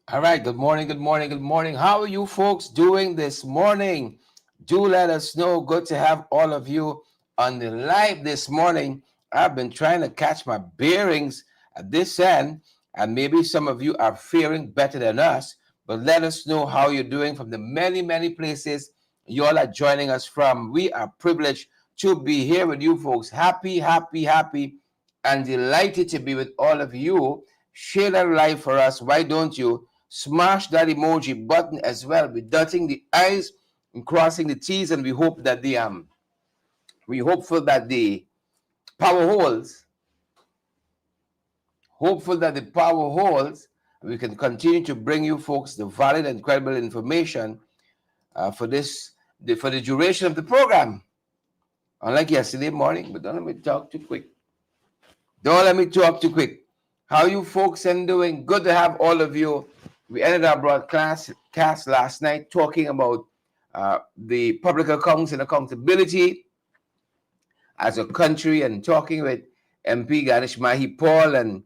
All right, good morning, good morning, good morning. How are you folks doing this morning? Do let us know. Good to have all of you on the live this morning. I've been trying to catch my bearings at this end, and maybe some of you are faring better than us, but let us know how you're doing from the many, many places you all are joining us from. We are privileged to be here with you folks. Happy, happy, happy, and delighted to be with all of you. Share that live for us. Why don't you? Smash that emoji button as well. We're dotting the I's and crossing the T's, and we hope that we're hopeful that the power holds. Hopeful that the power holds. We can continue to bring you folks the valid and credible information for the duration of the program. Unlike yesterday morning, but don't let me talk too quick. Don't let me talk too quick. How you folks are doing? Good to have all of you. We ended our broadcast last night talking about the public accounts and accountability as a country, and talking with MP Ganesh Mahi Paul and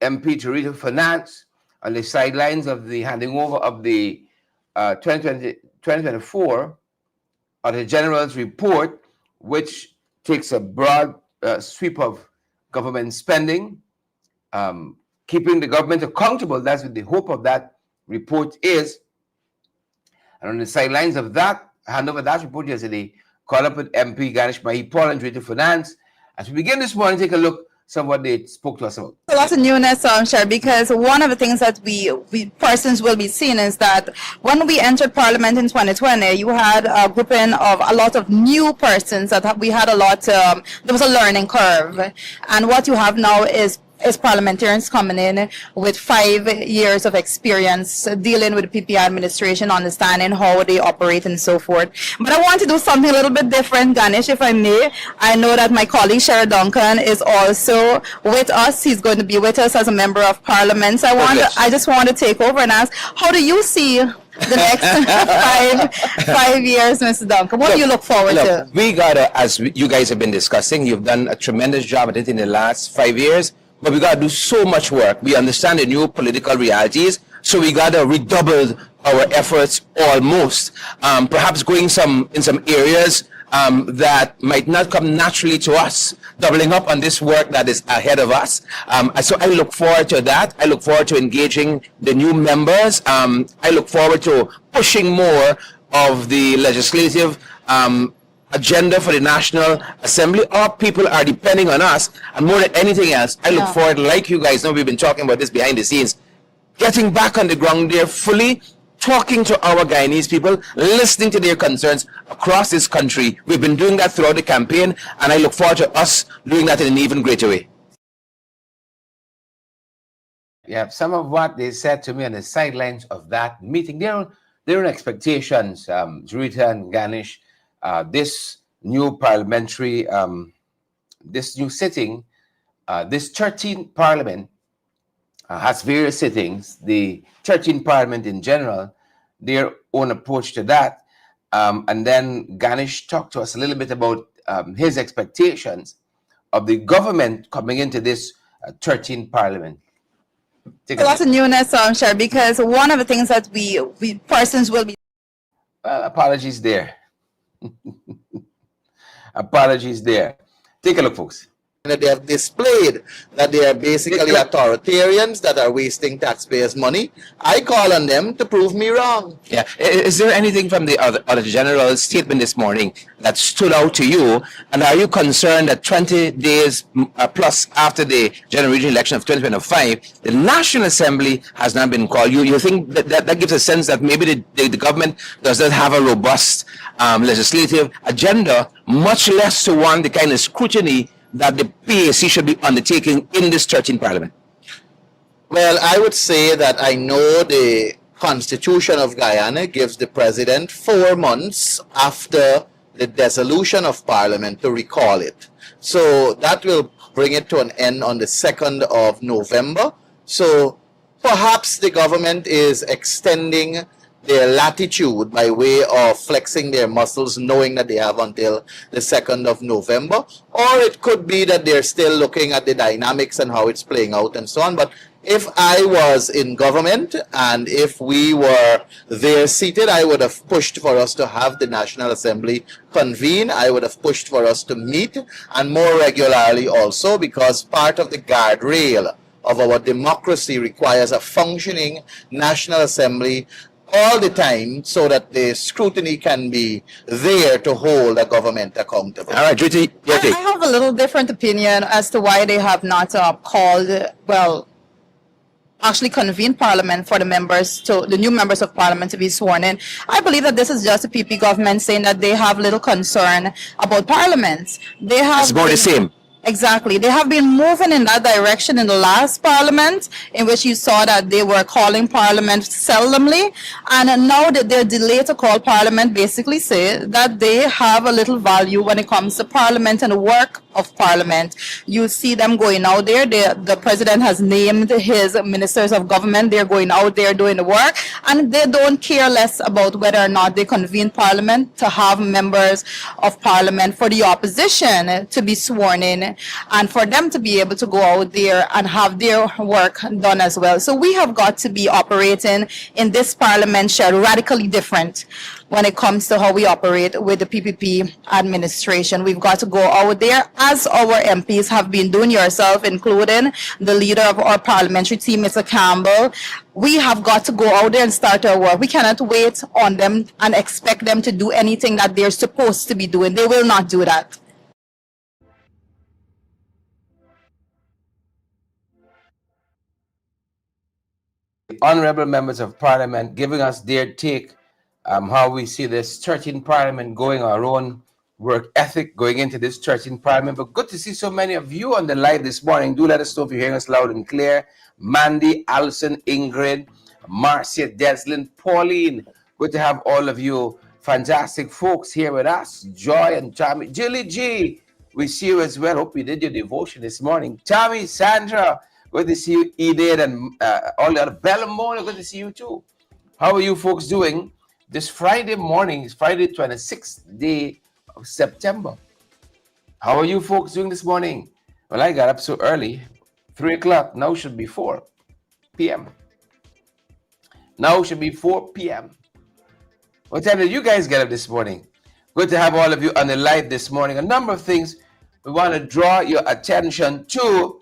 MP Teresa Finance on the sidelines of the handing over of the 2024 Auditor General's report, which takes a broad sweep of government spending, keeping the government accountable. That's what the hope of that report is. And on the sidelines of that, hand over that report yesterday, caught up with MP Ganesh Mahi Paul and Director of Finance. As we begin this morning, take a look some what they spoke to us about. A lot of newness, Sher, because one of the things that we persons will be seeing is that when we entered Parliament in 2020, you had a grouping of a lot of new persons that we had a lot. There was a learning curve, and what you have now is parliamentarians coming in with 5 years of experience dealing with the PPI administration, understanding how they operate and so forth. But I want to do something a little bit different, Ganesh, if I may. I know that my colleague Sherry Duncan is also with us. He's going to be with us as a member of Parliament. So I just want to take over and ask, how do you see the next 5 years, Mr. Duncan? What do you look forward to? We got to, as you guys have been discussing, you've done a tremendous job at it in the last 5 years. But we got to do so much work. We understand the new political realities, so we got to redouble our efforts almost. Perhaps going in some areas that might not come naturally to us, doubling up on this work that is ahead of us. So I look forward to that. I look forward to engaging the new members. I look forward to pushing more of the legislative agenda for the National Assembly. Our people are depending on us, and more than anything else, I look forward, like you guys know, we've been talking about this behind the scenes, getting back on the ground there fully, talking to our Guyanese people, listening to their concerns across this country. We've been doing that throughout the campaign, and I look forward to us doing that in an even greater way. Yeah, some of what they said to me on the sidelines of that meeting, their own expectations, Rita and Ganesh, this new parliamentary, this new sitting, this 13th parliament has various sittings. The 13th parliament in general, their own approach to that. And then Ganesh talked to us a little bit about his expectations of the government coming into this 13th Parliament. Take a Lots of listen. newness, Sher, because one of the things that we persons will be Apologies there. Apologies there. Take a look, folks. That they have displayed that they are basically authoritarians that are wasting taxpayers' money. I call on them to prove me wrong. Yeah. Is there anything from the other general statement this morning that stood out to you? And are you concerned that 20 days plus after the general regional election of 2025, the National Assembly has not been called? You think that gives a sense that maybe the government does not have a robust legislative agenda, much less to warrant the kind of scrutiny that the PAC should be undertaking in this 13th Parliament? Well, I would say that I know the Constitution of Guyana gives the president 4 months after the dissolution of Parliament to recall it. So that will bring it to an end on the 2nd of November. So perhaps the government is extending their latitude by way of flexing their muscles, knowing that they have until the 2nd of November. Or it could be that they're still looking at the dynamics and how it's playing out and so on. But if I was in government and if we were there seated, I would have pushed for us to have the National Assembly convene. I would have pushed for us to meet, and more regularly also, because part of the guardrail of our democracy requires a functioning National Assembly all the time, so that the scrutiny can be there to hold the government accountable. All right, Judy. I have a little different opinion as to why they have not called, well, actually convened Parliament for the new members of Parliament to be sworn in. I believe that this is just a PP government saying that they have little concern about Parliament. They have It's more the same. Exactly. They have been moving in that direction in the last Parliament, in which you saw that they were calling Parliament seldomly. And now that they're delayed to call Parliament basically say that they have a little value when it comes to Parliament and the work of Parliament. You see them going out there. The President has named his ministers of government. They're going out there doing the work. And they don't care less about whether or not they convene Parliament to have members of Parliament for the opposition to be sworn in, and for them to be able to go out there and have their work done as well. So we have got to be operating in this Parliament share radically different when it comes to how we operate with the PPP administration. We've got to go out there, as our MPs have been doing, yourself including the leader of our parliamentary team, Mr. Campbell. We have got to go out there and start our work. We cannot wait on them and expect them to do anything that they're supposed to be doing. They will not do that. Honorable members of Parliament giving us their take, how we see this 13th Parliament going, our own work ethic going into this 13th Parliament. But good to see so many of you on the live this morning. Do let us know if you're hearing us loud and clear. Mandy, Allison, Ingrid, Marcia, Deslin, Pauline. Good to have all of you fantastic folks here with us. Joy and Tommy. Julie G, we see you as well. Hope you did your devotion this morning. Tommy, Sandra, good to see you. Edith and all the other. Bella Mona, good to see you too. How are you folks doing this Friday morning? It's Friday, 26th day of September. How are you folks doing this morning? Well, I got up so early, 3 o'clock. Now should be 4 p.m. Now should be 4 p.m. What time did you guys get up this morning? Good to have all of you on the live this morning. A number of things we want to draw your attention to.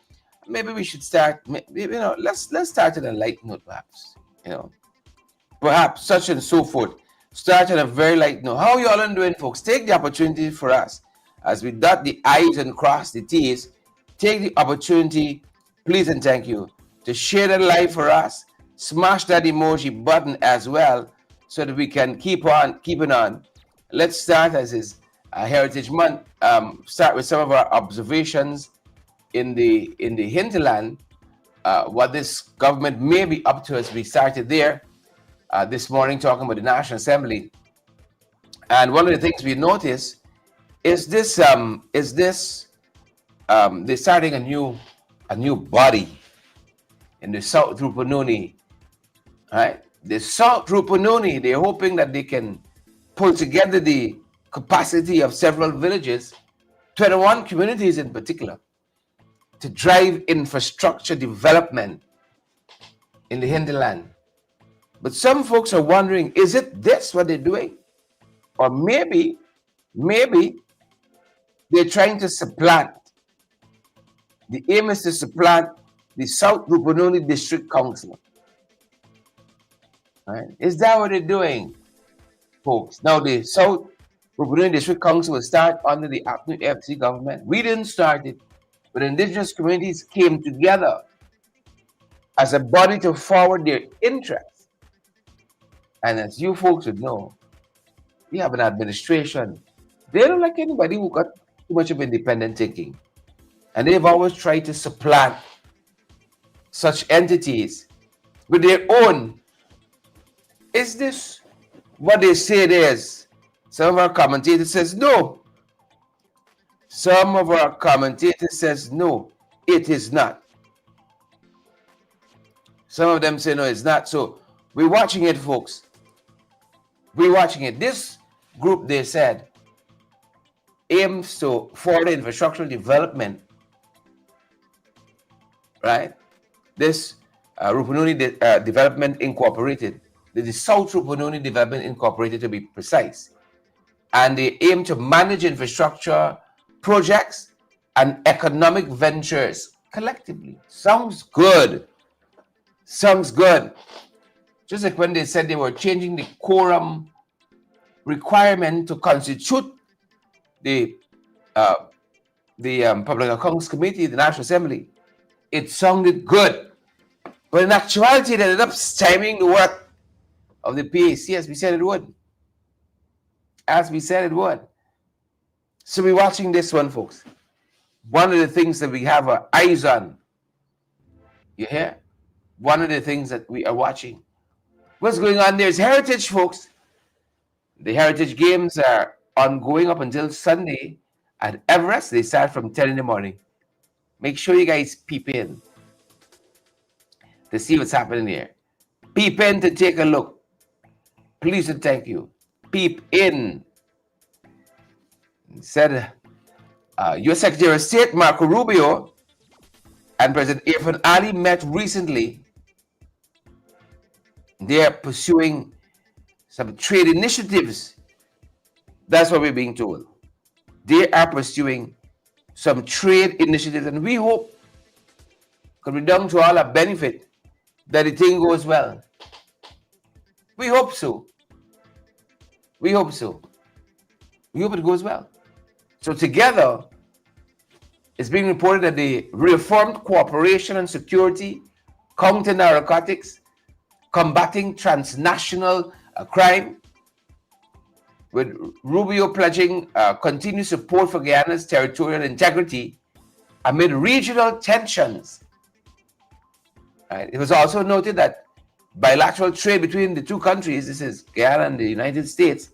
Maybe we should start, let's start on a light note, perhaps. Perhaps such and so forth. Start on a very light note. How you all doing, folks? Take the opportunity for us as we dot the I's and cross the T's. Take the opportunity, please and thank you, to share the live for us. Smash that emoji button as well, so that we can keep on keeping on. Let's start, as is Heritage Month. Start with some of our observations in the hinterland. What this government may be up to, as we started there this morning talking about the National Assembly. And one of the things we notice is this they're starting a new body in the South Rupununi, right? The South Rupununi, they're hoping that they can pull together the capacity of several villages, 21 communities in particular, to drive infrastructure development in the hinterland. But some folks are wondering, is it this what they're doing? Or maybe they're trying to supplant. The aim is to supplant the South Rupununi District Council. Right? Is that what they're doing, folks? Now, the South Rupununi District Council will start under the APNU FC government. We didn't start it, but indigenous communities came together as a body to forward their interests. And as you folks would know, we have an administration. They don't like anybody who got too much of independent thinking. And they've always tried to supplant such entities with their own. Is this what they say it is? Some of our commentators says no. Some of our commentators says no, it is not. Some of them say no, it's not. So we're watching it, folks. We're watching it. This group, they said, aims to forward infrastructural development, right? This Rupununi Development Incorporated, the South Rupununi Development Incorporated to be precise, and they aim to manage infrastructure projects and economic ventures collectively. Sounds good. Sounds good. Just like when they said they were changing the quorum requirement to constitute the Public Accounts Committee, the National Assembly, it sounded good. But in actuality, it ended up stymieing the work of the PAC as we said it would. As we said it would. So we're watching this one, folks. One of the things that we have our eyes on. You hear? One of the things that we are watching. What's going on there is heritage, folks. The Heritage Games are ongoing up until Sunday at Everest. They start from 10 in the morning. Make sure you guys peep in to see what's happening here. Peep in to take a look. Please and thank you. Peep in. Said U.S. Secretary of State Marco Rubio and President Irfan Ali met recently. They are pursuing some trade initiatives. That's what we're being told. They are pursuing some trade initiatives, and we hope, could be done to all our benefit, that the thing goes well. We hope so. We hope so. We hope it goes well. So together, it's being reported that the reformed cooperation and security, counter narcotics, combating transnational crime, with Rubio pledging continued support for Guyana's territorial integrity amid regional tensions. Right. It was also noted that bilateral trade between the two countries, this is Guyana and the United States,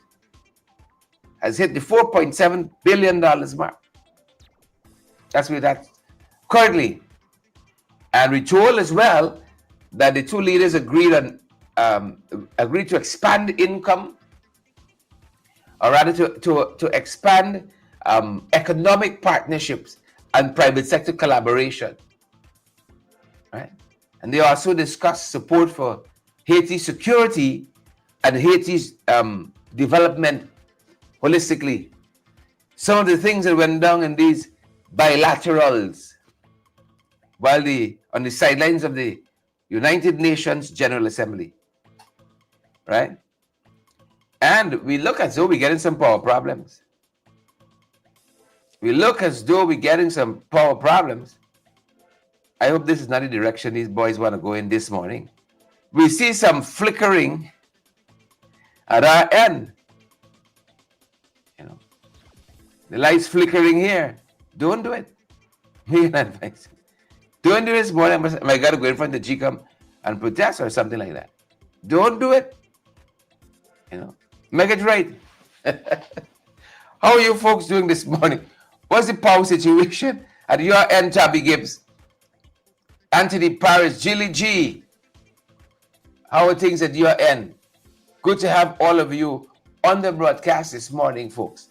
has hit the $4.7 billion mark. That's where that's currently. And we told as well that the two leaders agreed to expand income, or rather to expand economic partnerships and private sector collaboration. Right? And they also discussed support for Haiti's security and Haiti's development holistically. Some of the things that went down in these bilaterals while on the sidelines of the United Nations General Assembly. Right? And we look as though we're getting some power problems. We look as though we're getting some power problems. I hope this is not the direction these boys want to go in this morning. We see some flickering at our end. You know, the light's flickering here. Don't do it. Me and advice. Don't do this morning. Am I got to go in front of the GCOM and protest or something like that? Don't do it. You know, make it right. How are you folks doing this morning? What's the power situation at your end, Tabby Gibbs? Anthony Paris, Jilly G. How are things at your end? Good to have all of you on the broadcast this morning, folks.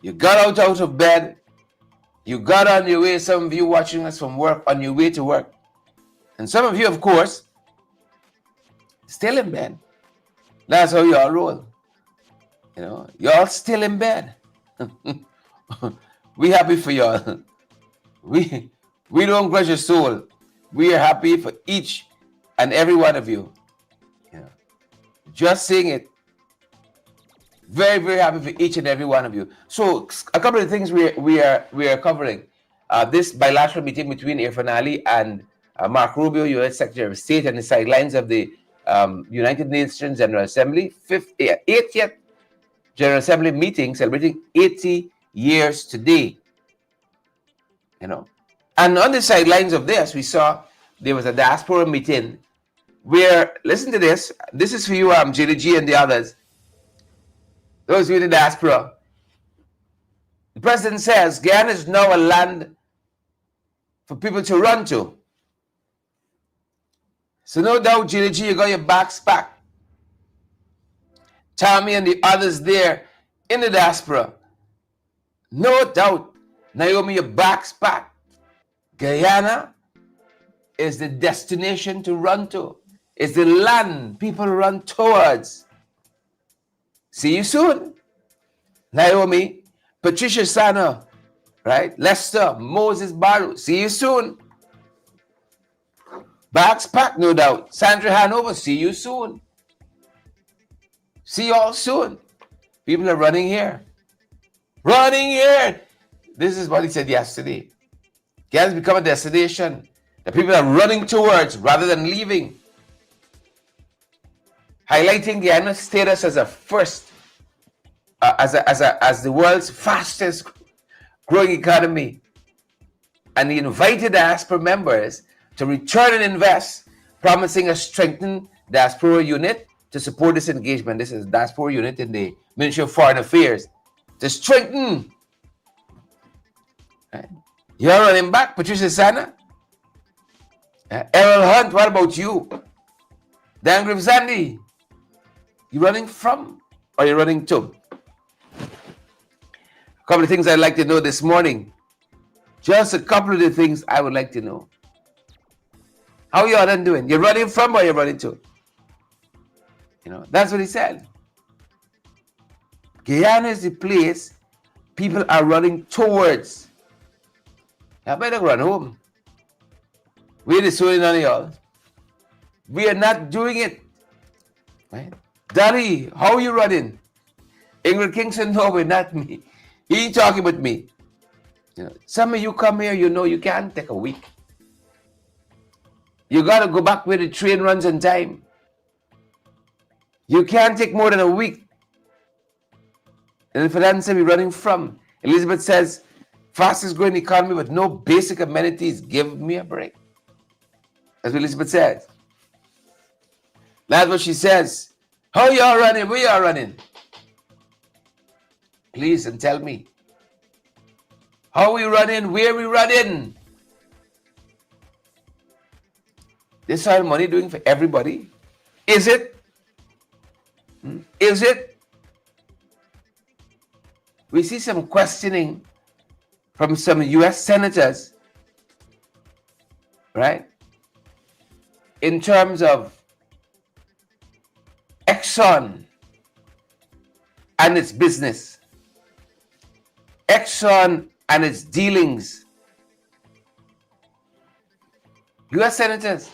You got out of bed. You got on your way. Some of you watching us from work, on your way to work. And some of you, of course, still in bed. That's how y'all roll. You know, y'all still in bed. We happy for y'all. We don't grudge your soul. We are happy for each and every one of you. You know, just saying it. Very, very happy for each and every one of you. So a couple of things we are covering. This bilateral meeting between Irfan Ali and Mark Rubio, U.S. Secretary of State, on the sidelines of the United Nations General Assembly, 80th General Assembly meeting, celebrating 80 years today. You know, and on the sidelines of this, we saw there was a diaspora meeting where, listen to this. This is for you, JDG and the others. Those with the diaspora. The president says Guyana is now a land for people to run to. So no doubt, JDG, you got your backs packed. Tommy and the others there in the diaspora. No doubt, Naomi, your back's packed. Guyana is the destination to run to. It's the land people run towards. See you soon. Naomi, Patricia Sana, right? Lester, Moses Baru. See you soon. Bags packed, no doubt. Sandra Hanover, see you soon. See you all soon. People are running here. Running here. This is what he said yesterday. Guyana's become a destination that people are running towards rather than leaving. Highlighting Guyana's status as a first, as the world's fastest growing economy. And he invited diaspora members to return and invest, promising a strengthened diaspora unit to support this engagement. This is diaspora unit in the Ministry of Foreign Affairs to strengthen. Right. You're running back, Patricia Sana. Errol Hunt, what about you? Dan Grimsandi, you running from or you running to? A couple of things I'd like to know this morning. Just a couple of the things I would like to know. How you all doing? You're running from or you're running to? You know, that's what he said. Guyana is the place people are running towards. I better run home. We're disoning on y'all. We are not doing it. Right? Daddy, how are you running? Ingrid Kingston, no, we're not me. He ain't talking with me. You know, some of you come here, you know you can't take a week. You got to go back where the train runs on time. You can't take more than a week. And if it we're running from. Elizabeth says, fastest growing economy with no basic amenities. Give me a break. That's what Elizabeth says. That's what she says. How y'all running? Where y'all running? Please and tell me. How we running? Where we running? This all money doing for everybody? Is it? Is it? We see some questioning from some US senators, right? In terms of Exxon and its business. Exxon and its dealings. US senators,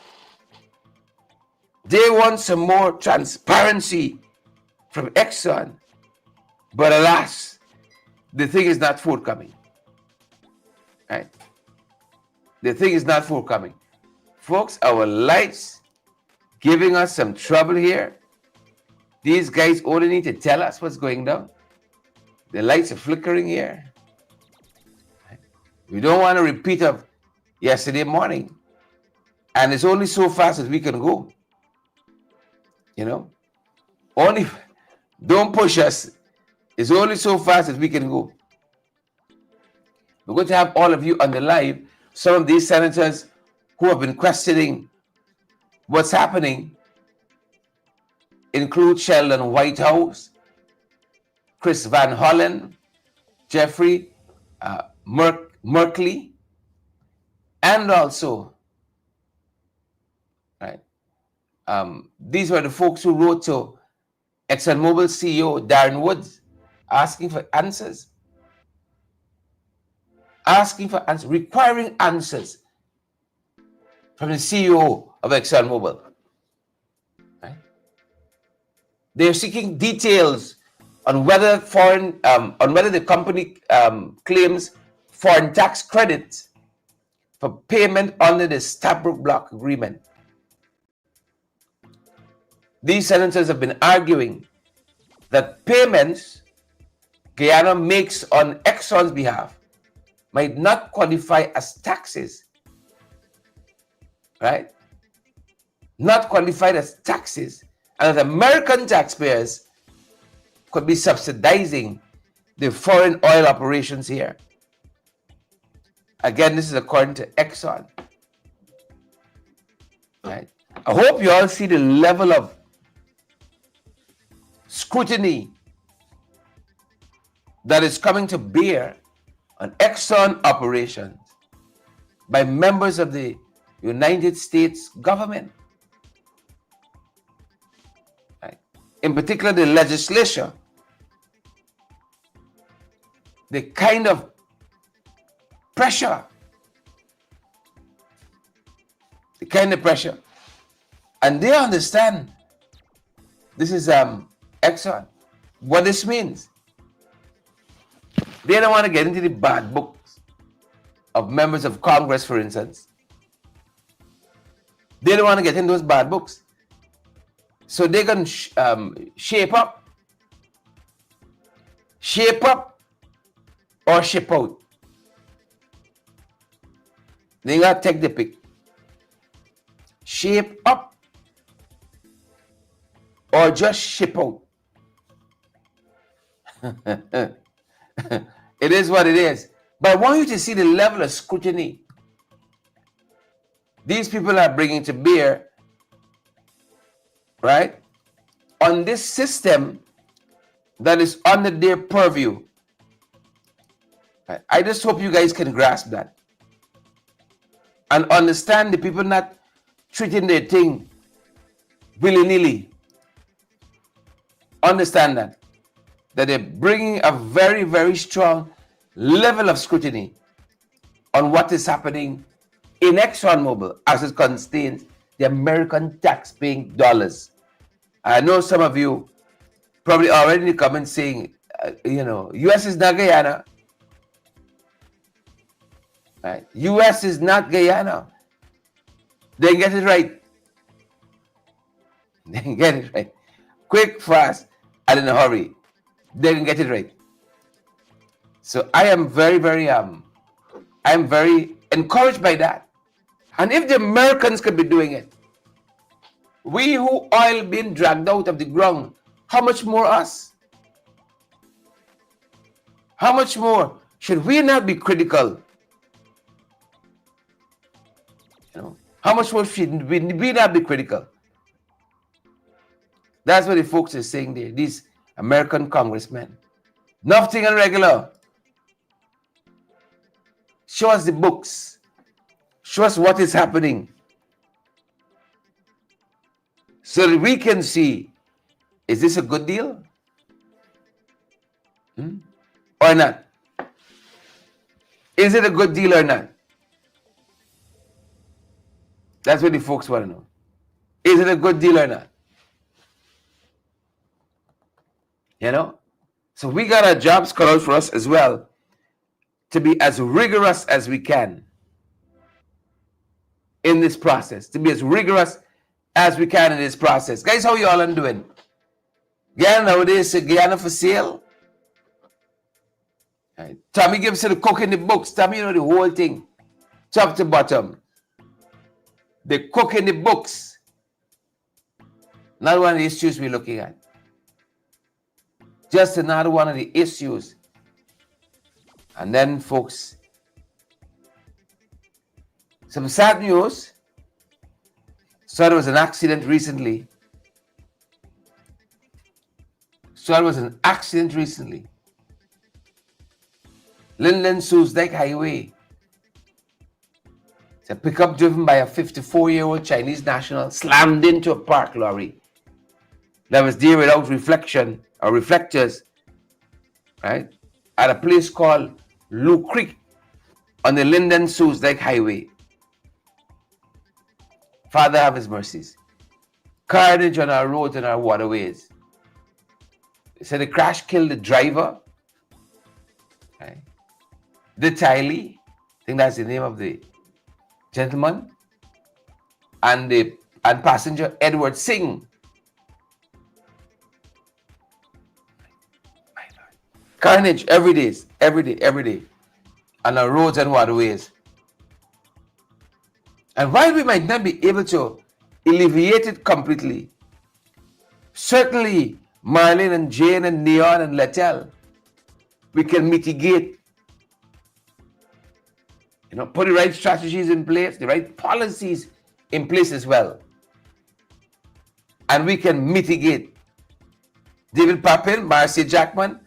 they want some more transparency from Exxon, but alas, the thing is not forthcoming. Right? The thing is not forthcoming. Folks, our lights giving us some trouble here. These guys only need to tell us what's going down. The lights are flickering here. We don't want a repeat of yesterday morning. And it's only so fast as we can go. You know? Only, don't push us. It's only so fast as we can go. We're going to have all of you on the live. Some of these senators who have been questioning what's happening include Sheldon Whitehouse, Chris Van Hollen, Jeffrey Merkley, and also, right, these were the folks who wrote to ExxonMobil CEO Darren Woods asking for answers, requiring answers from the CEO of ExxonMobil. Right? They're seeking details on whether the company claims foreign tax credits for payment under the Stabroek Block Agreement. These senators have been arguing that payments Guyana makes on Exxon's behalf might not qualify as taxes, right? Not qualified as taxes, and that American taxpayers could be subsidizing the foreign oil operations here. Again, this is according to Exxon. Right? I hope you all see the level of scrutiny that is coming to bear on Exxon operations by members of the United States government. Right? In particular, the legislature, the kind of pressure, and they understand this is Exxon, what this means. They don't want to get into the bad books of members of Congress, for instance. They don't want to get in those bad books. So they can shape up or ship out. They got to take the pick. Shape up or just ship out. It is what it is. But I want you to see the level of scrutiny these people are bringing to bear, right, on this system that is under their purview. I just hope you guys can grasp that and understand the people not treating their thing willy-nilly. Understand that they're bringing a very, very strong level of scrutiny on what is happening in ExxonMobil as it contains the American tax-paying dollars. I know some of you probably already in the comments saying, US is not Guyana. Right? US is not Guyana. They get it right. They can get it right. Quick, fast, and in a hurry. They can get it right. So I am very, very encouraged by that. And if the Americans could be doing it, we who oil being dragged out of the ground, how much more us? How much more should we not be critical? How much more should we not be critical? That's what the folks are saying there, these American congressmen. Nothing irregular. Show us the books. Show us what is happening. So that we can see, is this a good deal? Or not? Is it a good deal or not? That's what the folks want to know. Is it a good deal or not? So we got our jobs cut out for us as well to be as rigorous as we can in this process. To be as rigorous as we can in this process. Guys, how you all are doing? Guyana nowadays, Guyana for sale. Right. Tommy gives you the cook in the books. Tommy, the whole thing, top to bottom. The cook in the books. Not one of the issues we're looking at. Just another one of the issues. And then, folks, some sad news. So there was an accident recently So there was an accident recently. Linden Suzdek Highway. It's a pickup driven by a 54-year-old Chinese national slammed into a parked lorry that was there without reflection or reflectors, right, at a place called Lou Creek on the Linden Suzdek Highway. Father have his mercies. Carnage on our roads and our waterways. They said the crash killed the driver, right? The Tylee, I think that's the name of the gentleman, and passenger Edward Singh. Carnage every day on our roads and waterways. And while we might not be able to alleviate it completely, certainly Marlene and Jane and Neon and Lettel, we can mitigate, put the right strategies in place, the right policies in place as well. And we can mitigate. David Papin, Marcy Jackman,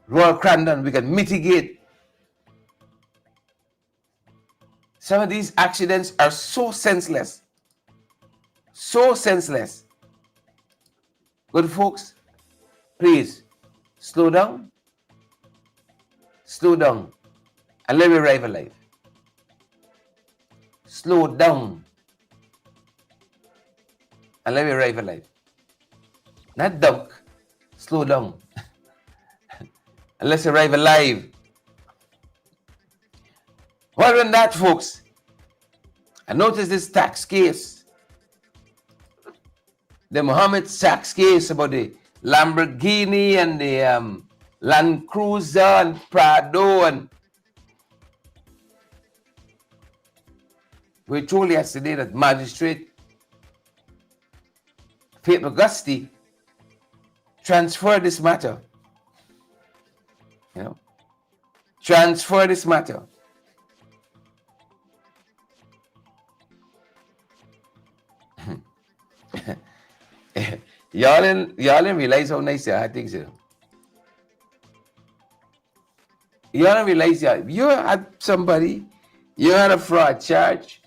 Royal Crandon, we can mitigate. Some of these accidents are so senseless. So senseless. Good folks, please slow down, and let me arrive alive. Slow down, and let me arrive alive. Not dunk, slow down, and let's arrive alive. Well, than that, folks, I noticed this tax case, the Mohammed tax case about the Lamborghini and the Land Cruiser and Prado, and we told yesterday that Magistrate Faith Augusti transferred this matter. Transfer this matter. y'all didn't realize how nice your things are. Y'all don't realize you had somebody, you had a fraud charge,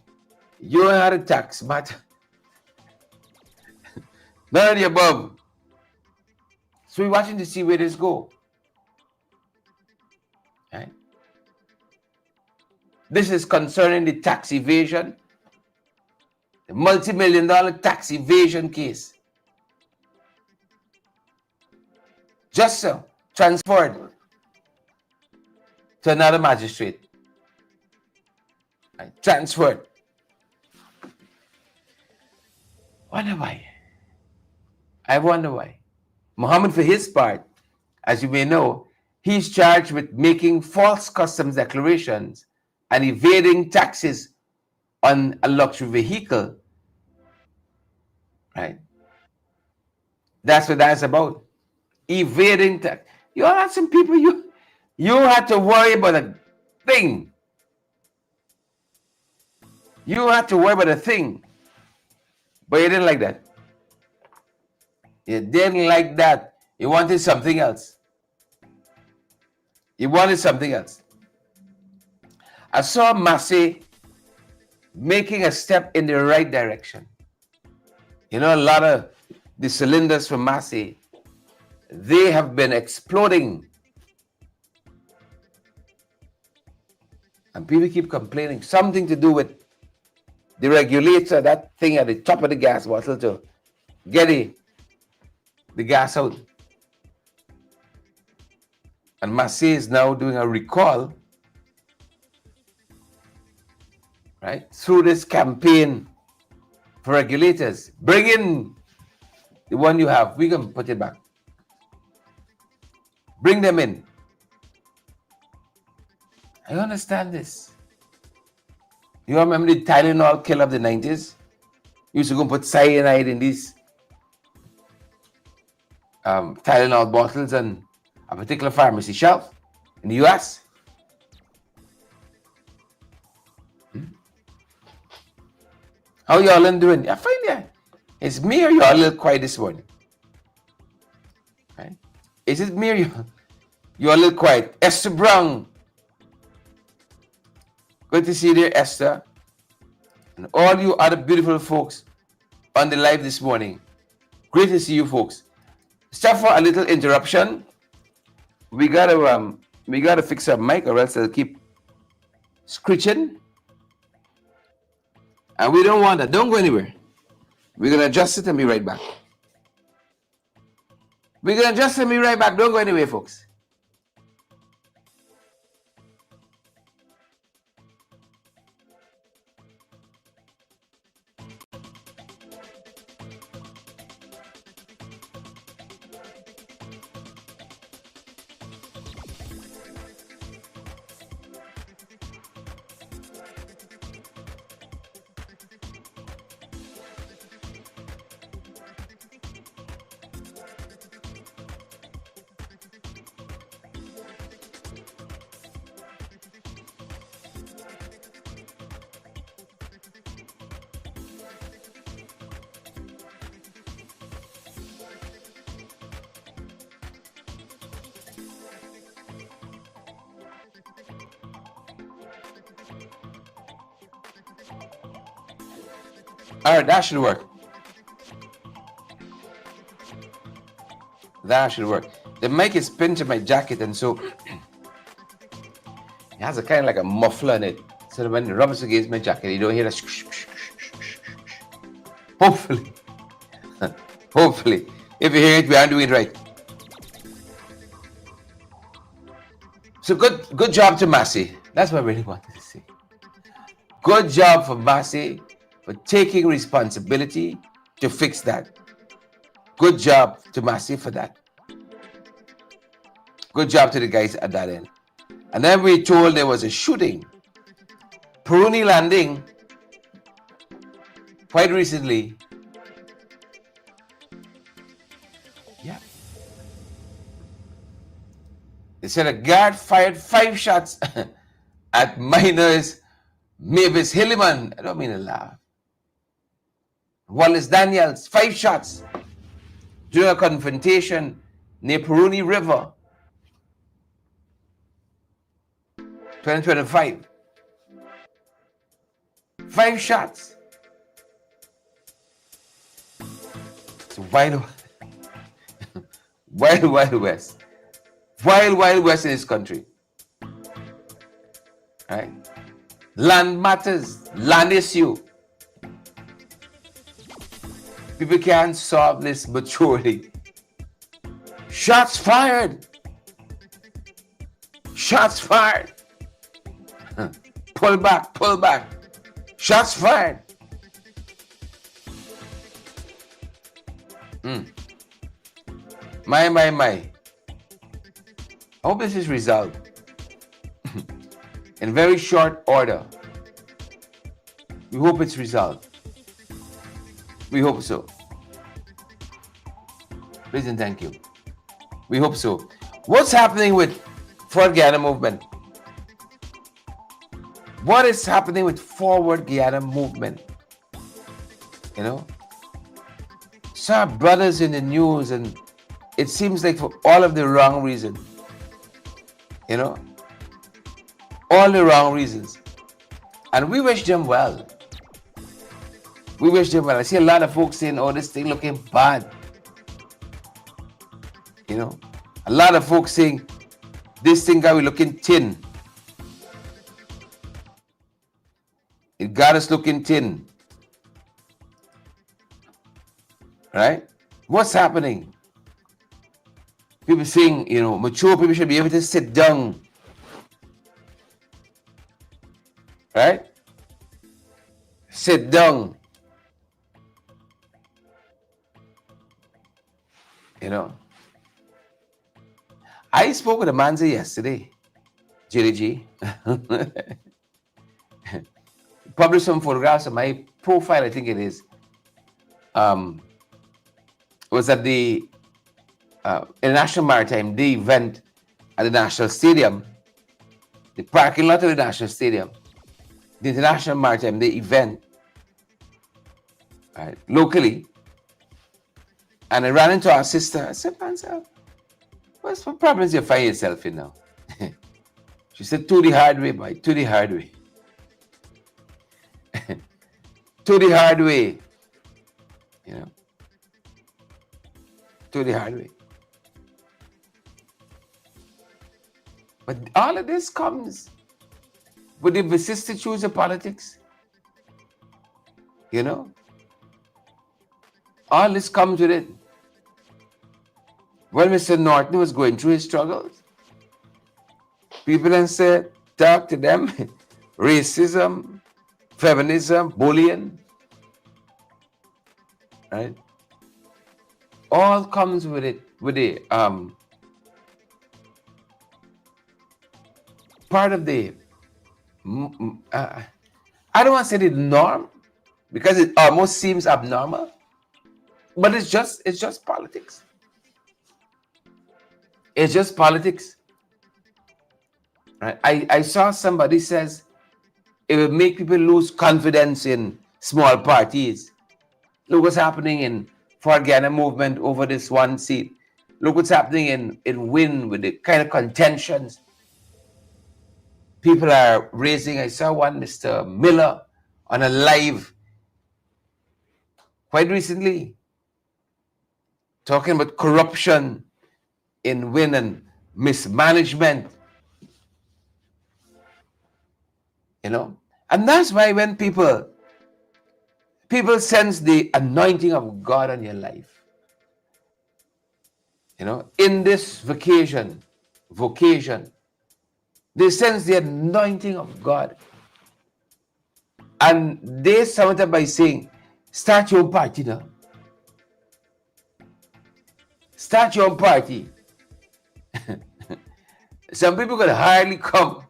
you had a tax matter. None of the above. So we're watching to see where this go. Right? This is concerning the tax evasion, the multi-million-dollar tax evasion case. Just so transferred to another magistrate. Right? Transferred. Wonder why? I wonder why. Mohammed, for his part, as you may know, he's charged with making false customs declarations and evading taxes on a luxury vehicle. Right? That's what that's about. Evading tax. You all had some people you had to worry about a thing. You had to worry about a thing. But you didn't like that. You didn't like that. You wanted something else. You wanted something else. I saw Massy making a step in the right direction. A lot of the cylinders from Massy, they have been exploding. And people keep complaining. Something to do with the regulator, that thing at the top of the gas bottle to get the gas out. And Massy is now doing a recall, right, through this campaign for regulators. Bring in the one you have. We can put it back. Bring them in. I understand this. You remember the Tylenol kill of the 90s? You used to go and put cyanide in these Tylenol bottles on a particular pharmacy shelf in the US. How y'all doing? I find it's me or y'all a little quiet this morning. Right? Is it Miriam? You're a little quiet. Esther Brown. Good to see you there, Esther. And all you other beautiful folks on the live this morning. Great to see you folks. Stop for a little interruption. We gotta fix our mic or else it'll keep screeching. And we don't want that. Don't go anywhere. We're gonna adjust it and be right back. We're gonna adjust it and be right back. Don't go anywhere, folks. All right, that should work. That should work. The mic is pinned to my jacket, and so it has a kind of like a muffler in it. So that when it rubs against my jacket, you don't hear that. Hopefully, hopefully, if you hear it, we are doing it right. So good job to Massy. That's what I really wanted to say. Good job for Massy for taking responsibility to fix that. Good job to Massy for that. Good job to the guys at that end. And then we told there was a shooting. Peruni landing quite recently. Yeah. They said a guard fired 5 shots at miners Mavis Hilliman. I don't mean to laugh. Wallace Daniels, 5 shots during a confrontation near Peruni River, 2025. 5 shots. It's wild, wild west. Wild west in this country. Right? Land matters, land issue. People can't solve this maturely. Shots fired. Shots fired. Pull back, pull back. Shots fired. My. I hope this is resolved in very short order. We hope it's resolved. We hope so. Please and thank you. We hope so. What's happening with Forward Guyana movement? What is happening with Forward Guyana movement? You know? Saw brothers in the news, and it seems like for all of the wrong reasons. You know? All the wrong reasons. And we wish them well. We wish them well. I see a lot of folks saying, oh, this thing looking bad. You know? A lot of folks saying, this thing got me looking thin. It got us looking thin. Right? What's happening? People saying, you know, mature people should be able to sit down. Right? Sit down. You know? I spoke with a man yesterday, JDG. Published some photographs on my profile, I think it is. Was at the International Maritime Day event at the National Stadium, the parking lot of the National Stadium, the International Maritime Day event, right, locally. And I ran into our sister. I said, man, sir, What's the problems you find yourself in now? She said, to the hard way, boy, to the hard way. To the hard way. You know, to the hard way. But all of this comes with the vicissitudes of politics. You know, all this comes with it. When Mr. Norton was going through his struggles, people then said, talk to them, racism, feminism, bullying, right? All comes with it, with the part of the, I don't want to say the norm, because it almost seems abnormal, but it's just politics. It's just politics. Right? I saw somebody says it will make people lose confidence in small parties. Look what's happening in FYI movement over this one seat. Look what's happening in Win with the kind of contentions people are raising. I saw one, Mr. Miller, on a live quite recently, talking about corruption in Win and mismanagement. You know, and that's why when people sense the anointing of God on your life, you know, in this vocation, they sense the anointing of God, and they sum it up by saying, start your own party now. Start your own party. Some people could hardly come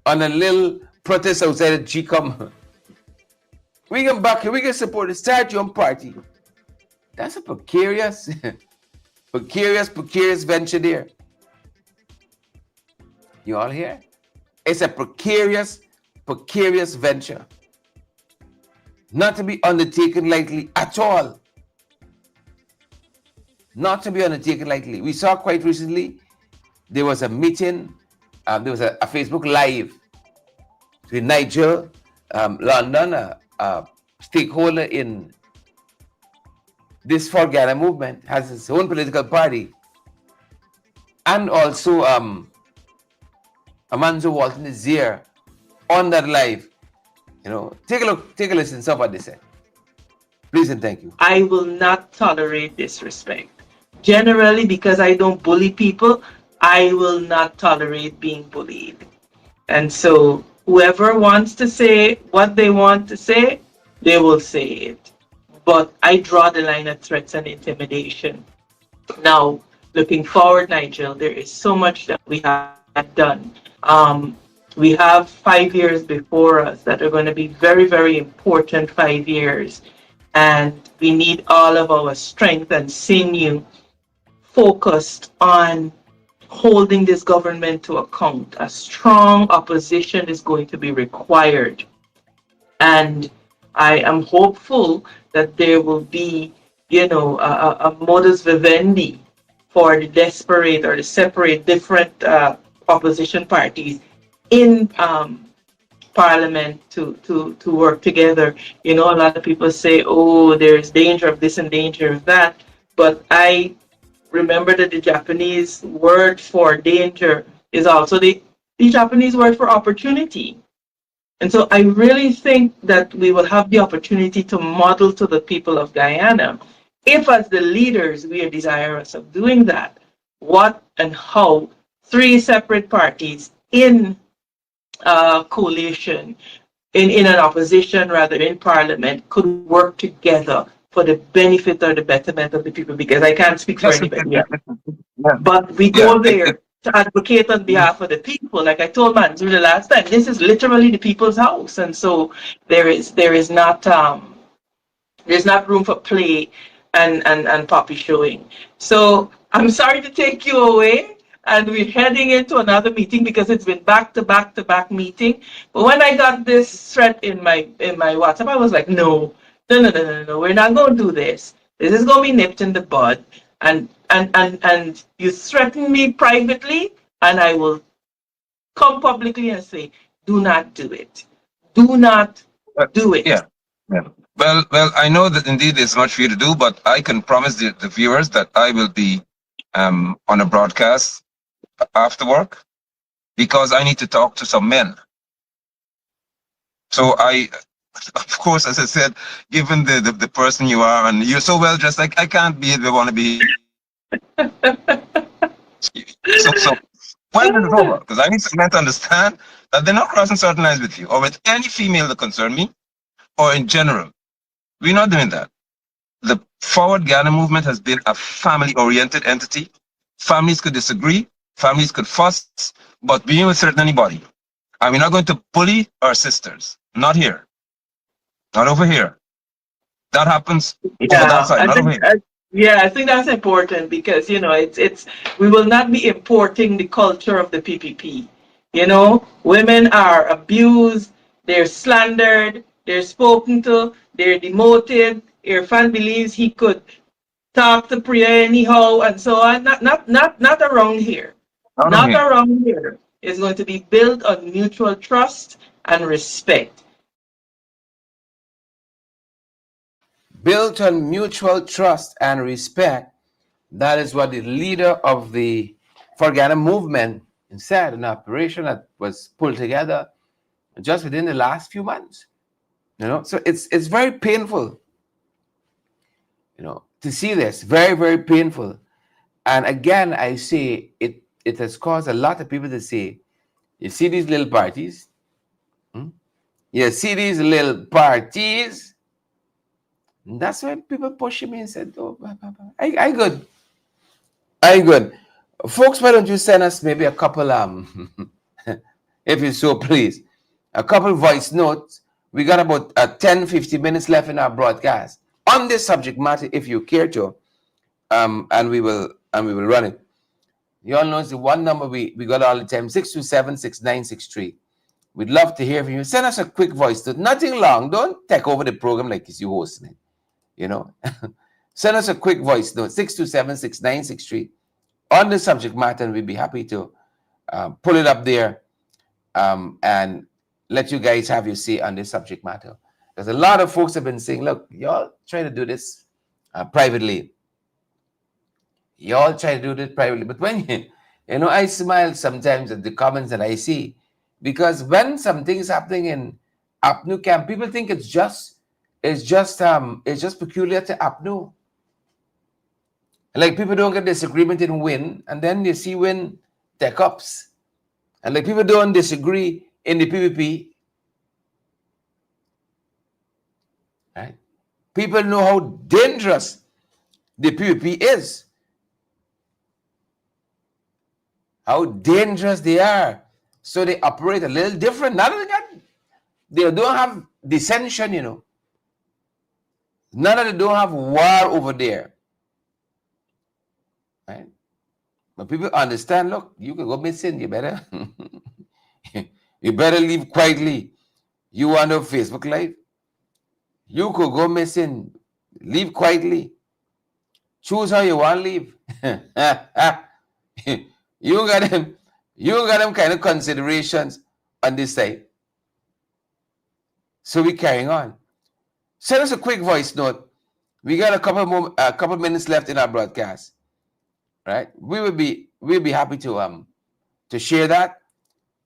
on a little protest outside of GCOM. We can back it, we can support it. Start your own party. That's a precarious, precarious venture there. You all hear? It's a precarious venture. Not to be undertaken lightly at all. Not to be undertaken lightly. We saw quite recently, there was a meeting, there was a Facebook Live between Nigel, London, a stakeholder in this FYI movement, has his own political party, and also Amanzo Walton is there on that live. You know, take a look, take a listen to what they said. Please and thank you. I will not tolerate disrespect. Generally, because I don't bully people, I will not tolerate being bullied. And so whoever wants to say what they want to say, they will say it. But I draw the line at threats and intimidation. Now, looking forward, Nigel, there is so much that we have done. We have 5 years before us that are going to be very, very important 5 years. And we need all of our strength and sinew focused on holding this government to account. A strong opposition is going to be required. And I am hopeful that there will be, you know, a modus vivendi for the desperate or the separate different opposition parties in Parliament to work together. You know, a lot of people say, oh, there's danger of this and danger of that. But I remember that the Japanese word for danger is also the Japanese word for opportunity. And so I really think that we will have the opportunity to model to the people of Guyana, if as the leaders we are desirous of doing that, what and how 3 separate parties in coalition, in an opposition rather, in Parliament, could work together for the benefit or the betterment of the people, because I can't speak for anybody else. But we go there to advocate on behalf of the people. Like I told Mansour the last time, this is literally the people's house, and so there is not room for play and poppy showing. So I'm sorry to take you away, and we're heading into another meeting because it's been back to back meeting. But when I got this threat in my WhatsApp, I was like, no, we're not going to do this. This is going to be nipped in the bud. and you threaten me privately, and I will come publicly and say, do not do it. Do not do it. Yeah. Yeah. Well, I know that indeed there's much for you to do, but I can promise the viewers that I will be on a broadcast after work because I need to talk to some men. So of course, as I said, given the person you are and you're so well dressed, I can't be the one to be. So when it's over, because I need some men to understand that they're not crossing certain lines with you or with any female that concern me or in general. We're not doing that. The Forward Ghana movement has been a family-oriented entity. Families could disagree, families could fuss, but being with certain anybody. And we're not going to bully our sisters. Not here. Not over here. That happens over that side, not over here. Yeah, I think that's important because it's we will not be importing the culture of the PPP. Women are abused, they're slandered, they're spoken to, they're demoted. Irfan believes he could talk to Priya anyhow and so on. Not around here. Not around here. It's going to be built on mutual trust and respect. Built on mutual trust and respect. That is what the leader of the Forward Ghana movement said, an operation that was pulled together just within the last few months. So it's very painful, to see this. Very, very painful. And again, I say it has caused a lot of people to say, you see these little parties, you see these little parties. And that's when people push me and said, oh, I good. I good. Folks, why don't you send us maybe a couple, if you're so pleased, a couple voice notes. We got about 10-15 minutes left in our broadcast on this subject matter, if you care to, and we will run it. You all know it's the one number we got all the time, 627-6963. We'd love to hear from you. Send us a quick voice note, nothing long. Don't take over the program like it's you hosting it. Send us a quick voice note, 627-6963, on the subject matter, and we'd be happy to pull it up there and let you guys have your say on this subject matter. Because a lot of folks have been saying, look, y'all try to do this privately. Y'all try to do this privately. But when, I smile sometimes at the comments that I see, because when something is happening in APNU camp, people think it's just peculiar to APNU. Like people don't get disagreement in WIN, and then you see WIN tech ups. And like people don't disagree in the PPP. Right? People know how dangerous the PPP is. How dangerous they are. So they operate a little different. Not only that, they don't have dissension, None of them don't have war over there. Right? But people understand, look, you can go missing, you better you better leave quietly. You want a Facebook Live? You could go missing, leave quietly. Choose how you want to leave. you got them kind of considerations on this side. So we're carrying on. Send us a quick voice note. We got a couple minutes left in our broadcast. Right? We'll be happy to share that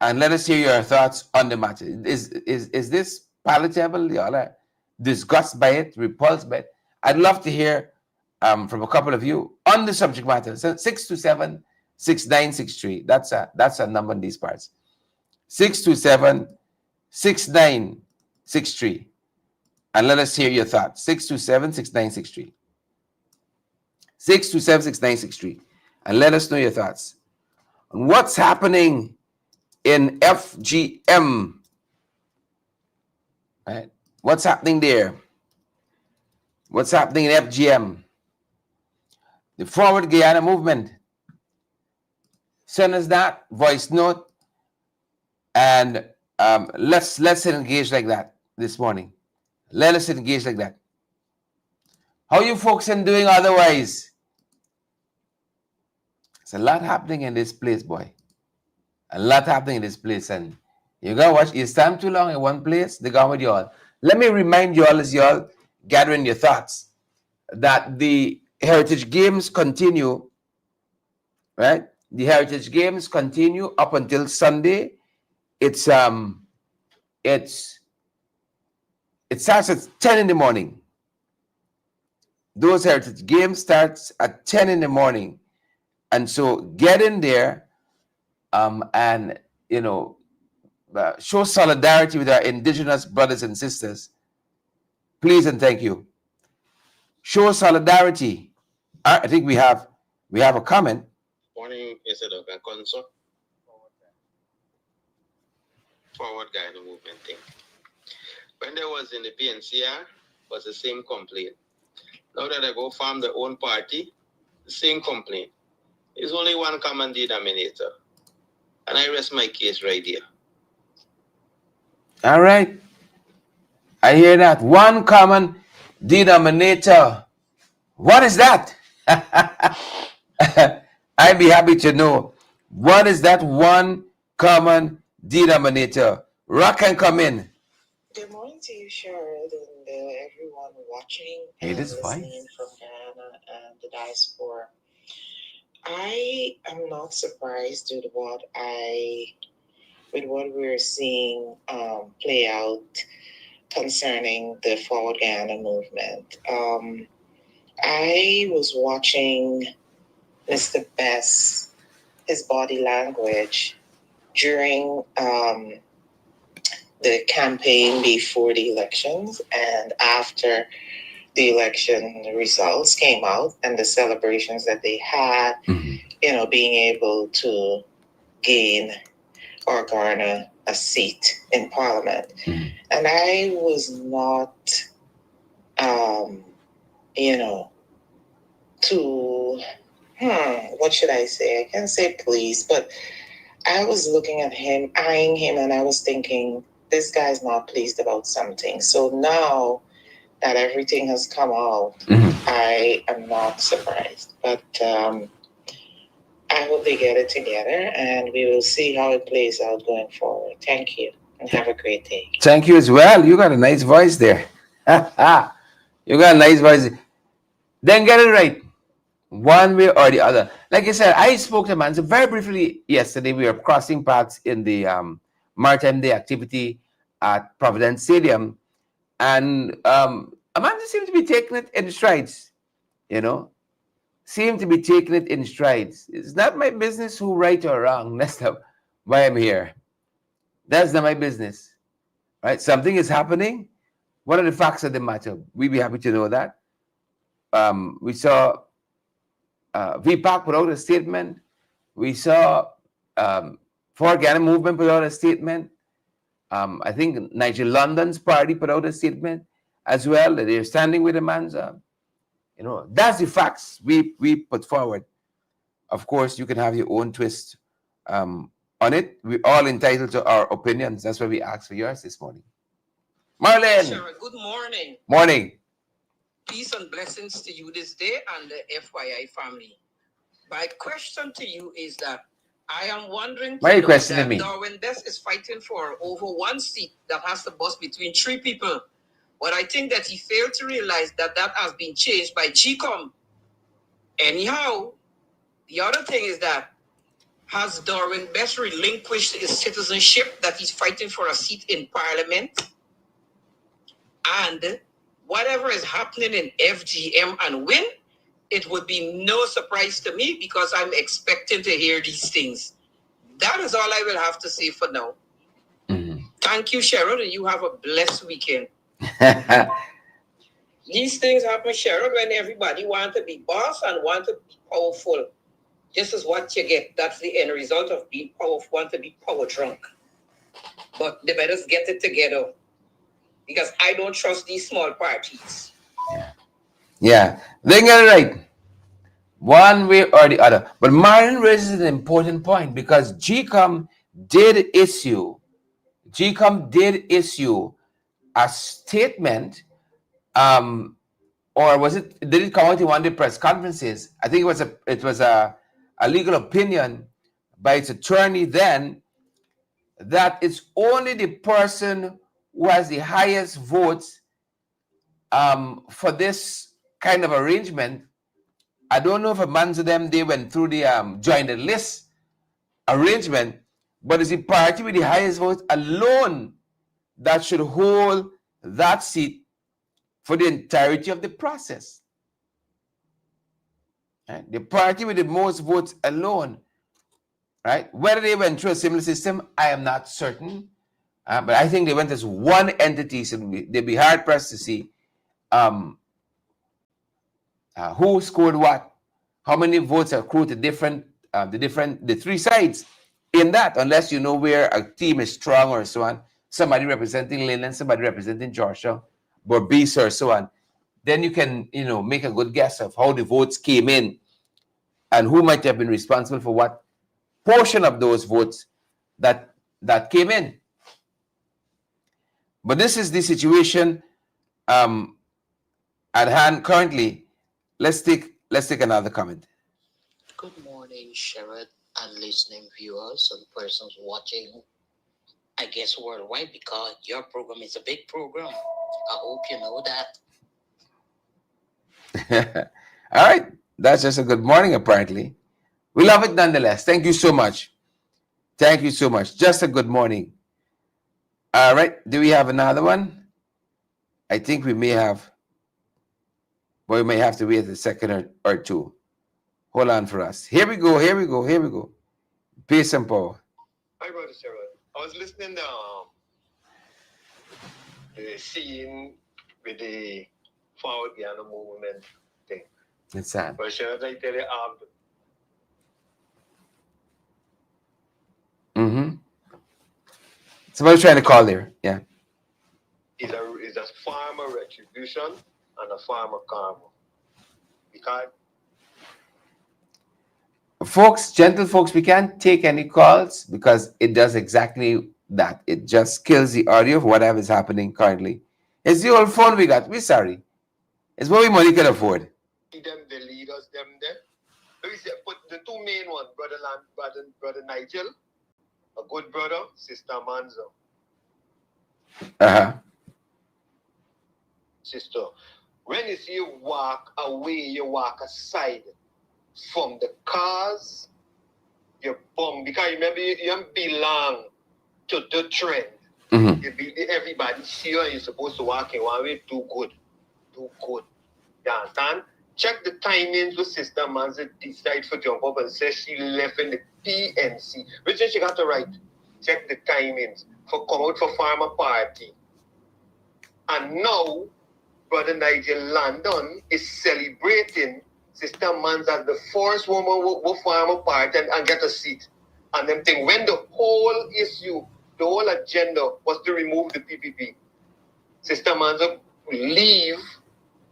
and let us hear your thoughts on the matter. Is this palatable? Y'all are disgusted by it, repulsed by it? I'd love to hear from a couple of you on the subject matter. So 627-6963. That's a number in these parts. 627-6963. And let us hear your thoughts. 627-6963. 627-6963. And let us know your thoughts on what's happening in FGM. Right? What's happening there? What's happening in FGM? The Forward Guyana movement. Send us that voice note, and let's engage like that this morning. Let us engage like that. How you folks are doing otherwise? There's a lot happening in this place, boy. A lot happening in this place. And you gotta watch, you stand too long in one place, they go with y'all. Let me remind y'all as y'all gathering your thoughts that the Heritage Games continue, right? The Heritage Games continue up until Sunday. It starts at 10 in the morning. Those Heritage Games starts at 10 in the morning. And so get in there and, show solidarity with our indigenous brothers and sisters. Please and thank you. Show solidarity. I think we have a comment. Morning, Mr. Duncan Conso. Forward Guyana movement thing. When there was in the PNCR, was the same complaint. Now that I go form their own party, the same complaint. There's only one common denominator. And I rest my case right here. All right. I hear that. One common denominator. What is that? I'd be happy to know. What is that one common denominator? Rock can come in. Good morning to you, Sherrod, and everyone watching Hey, and this listening voice. from Guyana and the Diaspora. I am not surprised with what we're seeing play out concerning the Forward Guyana movement. I was watching Mr. Best, his body language during the campaign before the elections and after the election results came out and the celebrations that they had, being able to gain or garner a seat in Parliament. And I was not, what should I say? I can't say please, but I was looking at him, eyeing him, and I was thinking, this guy's not pleased about something. So now that everything has come out, I am not surprised. But I hope they get it together, and we will see how it plays out going forward. Thank you, and have a great day. Thank you as well. You got a nice voice there. You got a nice voice. Then get it right. One way or the other. Like I said, I spoke to Amanda very briefly yesterday. We were crossing paths in the Maritime Day activity at Providence Stadium. And Amanda seemed to be taking it in strides, seemed to be taking it in strides. It's not my business who right or wrong. That's not why I'm here. That's not my business, right? Something is happening. What are the facts of the matter? We'd be happy to know that. We saw VPAC put out a statement. We saw Forward Guyana movement put out a statement. I think Nigel London's party put out a statement as well that they're standing with the Manza. That's the facts we put forward. Of course, you can have your own twist on it. We're all entitled to our opinions. That's why we asked for yours this morning. Marlene. Sure. Good morning. Morning. Peace and blessings to you this day and the FYI family. My question to you is that I am wondering Why are you questioning me? Darwin Best is fighting for over one seat that has to bust between three people. But I think that he failed to realize that has been changed by GCOM. Anyhow, the other thing is that has Darwin Best relinquished his citizenship that he's fighting for a seat in Parliament? And whatever is happening in FGM and WIN, it would be no surprise to me because I'm expecting to hear these things. That is all I will have to say for now. Thank you, Cheryl, and you have a blessed weekend. These things happen, Cheryl, when everybody wants to be boss and want to be powerful. This is what you get. That's the end result of being powerful, want to be power drunk. But they better get it together because I don't trust these small parties. Yeah, they get it right. One way or the other. But Martin raises an important point because GCOM did issue a statement, or was it? Did it come out in one of the press conferences? I think it was a a legal opinion by its attorney then that it's only the person who has the highest votes for this kind of arrangement. I don't know if amongst them they went through the joined the list arrangement, but it's the party with the highest votes alone that should hold that seat for the entirety of the process. Right? The party with the most votes alone. Right? Whether they went through a similar system, I am not certain. But I think they went as one entity, so they'd be hard pressed to see who scored what, how many votes accrued to the three sides in that, unless you know where a team is strong or so on, somebody representing Leyland, somebody representing Georgia, Berbice or so on, then you can, make a good guess of how the votes came in and who might have been responsible for what portion of those votes that came in. But this is the situation at hand currently. Let's take another comment. Good morning, Sherrod, and listening viewers and persons watching, I guess worldwide, because your program is a big program. I hope you know that. All right. That's just a good morning, apparently. We love it nonetheless. Thank you so much. Thank you so much. Just a good morning. All right. Do we have another one? I think we may have. But we may have to wait a second or two. Hold on for us. Here we go. Peace and power. Hi, Brother Sherrod. I was listening to the scene with the Forward Guyana movement thing. It's sad. But Sherrod, I tell you, Somebody's trying to call there. Yeah. is a farmer retribution and a farmer karma. Because Gentle folks, we can't take any calls because it does exactly that. It just kills the audio of whatever is happening currently. It's the old phone we got. We're sorry. It's what we money can afford. them, the leaders, them there. Let me say, put the two main ones, brother Nigel, a good brother, Sister Manzo. Sister, when you see you walk away, you walk aside from the cars, you bum. Because remember, you don't belong to the trend. Everybody see you and you're supposed to walk in one way, do good. You understand? Check the timings with Sister Manzo decide to jump up and say she left in the PNC. Which is she got to write? Check the timings for come out for farmer party. And now, Brother Nigel Landon is celebrating Sister Manzo as the first woman who farmer party and get a seat. And them think when the whole issue, the whole agenda was to remove the PPP, Sister Manzo leave.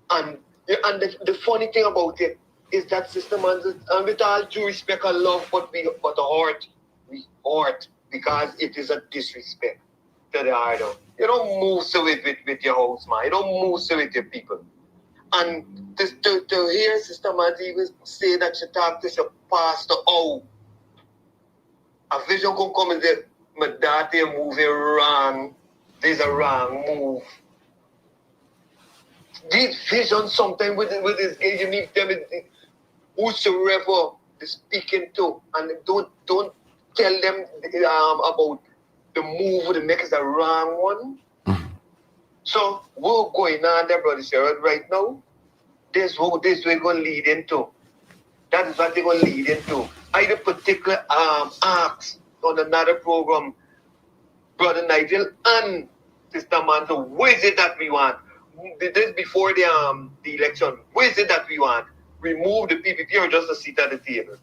And the funny thing about it is that Sister Manzo, and with all due respect and love, but we hurt because it is a disrespect to the idol. You don't move so with your house, man. You don't move so with your people. And to hear Sister Manzo even say that she talked to your pastor, a vision can come and say, my daughter moving wrong. There's a wrong move. These visions sometimes with this you need them whosoever is speaking to, and don't tell them about the move the make is a wrong one. So we're going on there, Brother Sherrod, right now. This we're going to lead into. That is what they're going to lead into. I had a particular ask on another program, Brother Nigel and Sister Manzo, what is it that we want? This before the election. What is it that we want? Remove the PPP or just a seat at the table?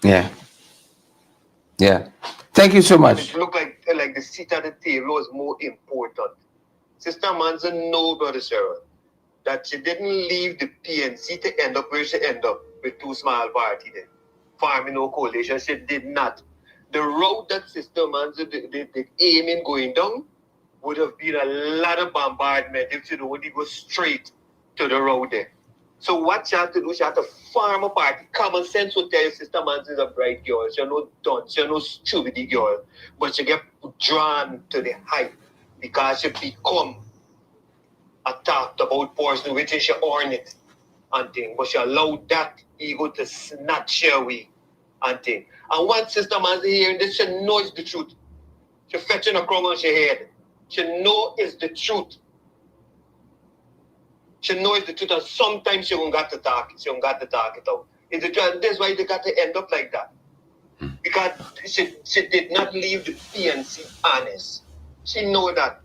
Yeah. Thank you so much. It looked like the seat at the table was more important. Sister Manzo know, Brother Sherrod, that she didn't leave the PNC to end up where she ended up with two small parties there. Farming no coalition. She did not. The road that Sister Manzo the aiming going down would have been a lot of bombardment if she would go straight to the road there. So what she had to do, she had to farmer party. Common sense will tell you Sister Mans is a bright girl. She's no dunce, she's no stupid girl. But she get drawn to the hype because she become a talked about person which she earn it and thing. But she allowed that ego to snatch her away and thing. And once Sister Mans is hearing this, she knows the truth. She fetching a crown on her head. She know it's the truth. She knows the truth, and sometimes she won't got to talk. She won't got to talk it out. It's the truth. That's why they got to end up like that. Because she did not leave the PNC honest. She know that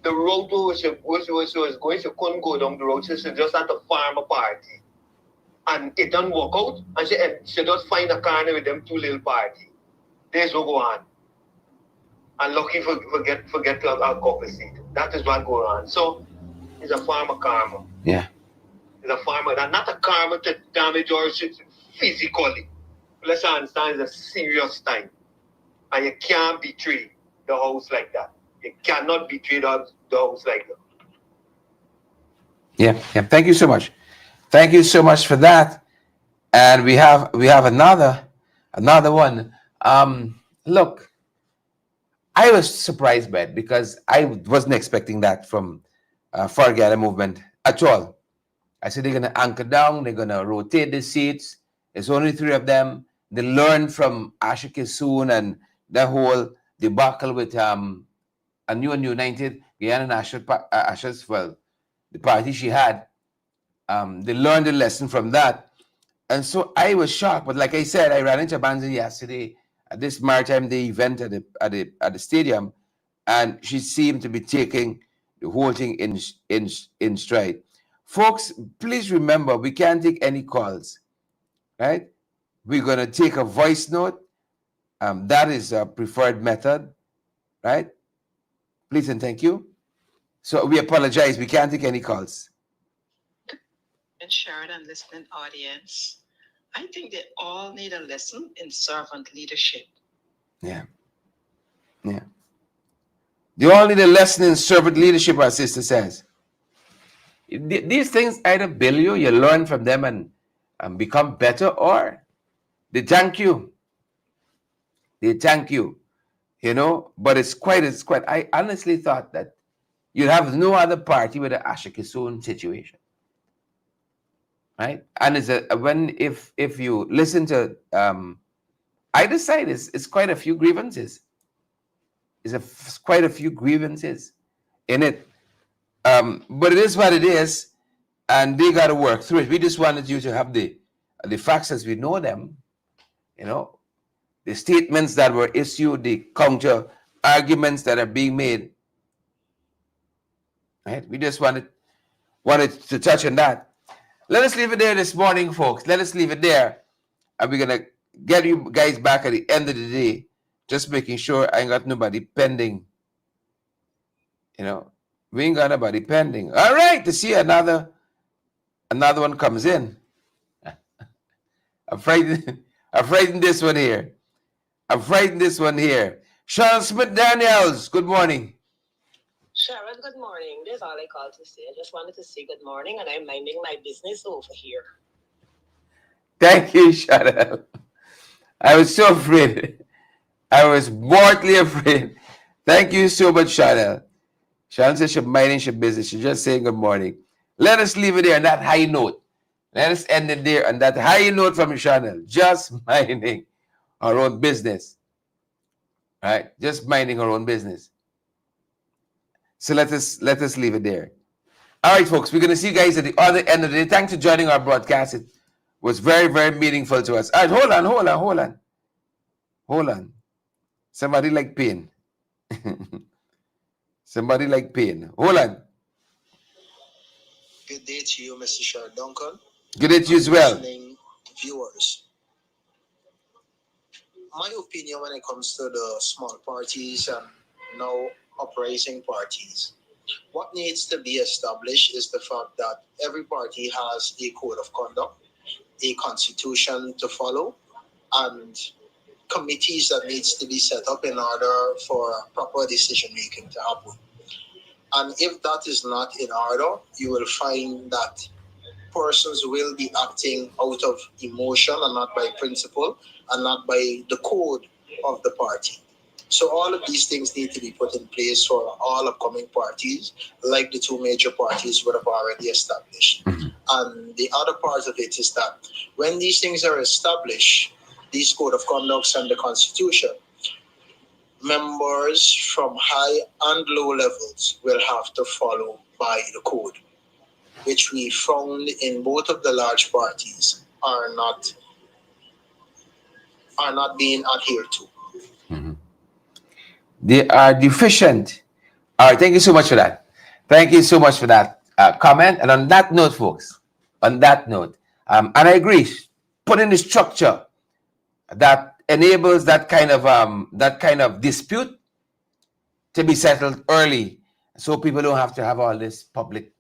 the road where she was going, she couldn't go down the road. She just had to farm a party. And it don't work out. And she just find a corner with them two little party. Days will go on. And lucky forget a couple seat. That is what go on. So it's a farmer karma. Yeah. It's a farmer that not a karma to damage or physically. Let's understand it's a serious time. And you can't betray the house like that. You cannot betray the house like that. Yeah. Thank you so much. Thank you so much for that. And we have another one. Look, I was surprised by it because I wasn't expecting that from FYI movement at all. I said they're gonna anchor down, they're gonna rotate the seats. There's only 3 of them. They learned from Asha Kissoon and the whole debacle with a new and united Guyana Asha's, well, the party she had. They learned a lesson from that. And so I was shocked. But like I said, I ran into Banzan yesterday at this Maritime Day event at the stadium, and she seemed to be taking the whole thing in stride. Folks, please remember, we can't take any calls, right? We're going to take a voice note. That is a preferred method, right? Please and thank you. So we apologize. We can't take any calls. And shared and listening audience, I think they all need a lesson in servant leadership. Yeah. They all need a lesson in servant leadership, our sister says. These things either build you learn from them and become better, or they thank you. But it's quite, I honestly thought that you'd have no other party with an Asha Kissoon situation. Right? And if you listen to either side, it's quite a few grievances. Quite a few grievances in it. But it is what it is, and they got to work through it. We just wanted you to have the facts as we know them, the statements that were issued, the counter arguments that are being made. Right? We just wanted to touch on that. Let us leave it there this morning, folks. Let us leave it there. And we're going to get you guys back at the end of the day, just making sure I ain't got nobody pending. We ain't got nobody pending. All right, to see another one comes in. I'm frightened this one here. Sean Smith Daniels, good morning. Sharon, good morning. That's all I called to say. I just wanted to say good morning, and I'm minding my business over here. Thank you, Chanel. I was so afraid. I was mortally afraid. Thank you so much, Chanel. Chanel says she's minding her business. She's just saying good morning. Let us leave it there on that high note. Let us end it there on that high note from Chanel. Just minding our own business. Right? Just minding our own business. So let us leave it there. All right, folks, we're going to see you guys at the other end of the day. Thanks for joining our broadcast. It was very, very meaningful to us. All right, hold on. Somebody like pain. Hold on. Good day to you, Mr. Sher Duncan. Good day to you as well. Listening viewers. My opinion when it comes to the small parties and now uprising parties, what needs to be established is the fact that every party has a code of conduct, a constitution to follow, and committees that needs to be set up in order for proper decision making to happen. And if that is not in order, you will find that persons will be acting out of emotion and not by principle and not by the code of the party. So all of these things need to be put in place for all upcoming parties, like the two major parties would have already established. And the other part of it is that when these things are established, these code of conducts and the constitution, members from high and low levels will have to follow by the code, which we found in both of the large parties are not being adhered to. They are deficient. All right, thank you so much for that. Thank you so much for that comment. And on that note, folks, on that note, and I agree, put in the structure that enables that kind of dispute to be settled early, so people don't have to have all this public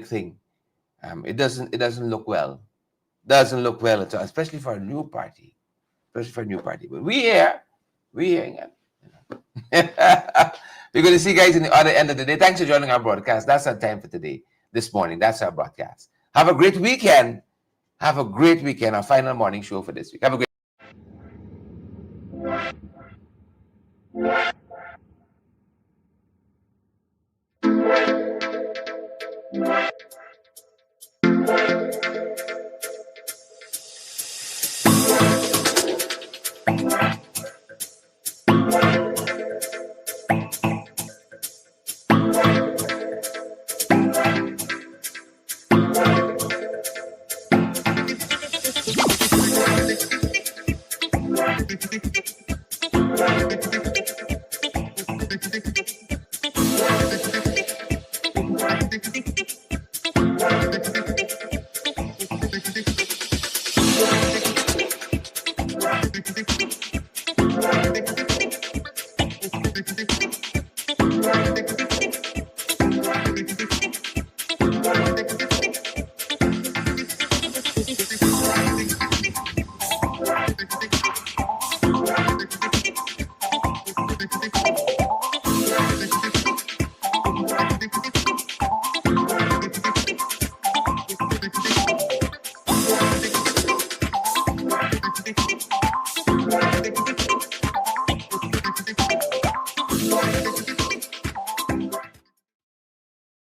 thing. It doesn't look well. Doesn't look well at all, especially for a new party. But we here. We're going to see you guys in the other end of the day. Thanks for joining our broadcast. That's our time for today, this morning. That's our broadcast. Have a great weekend. Our final morning show for this week. Have a great week.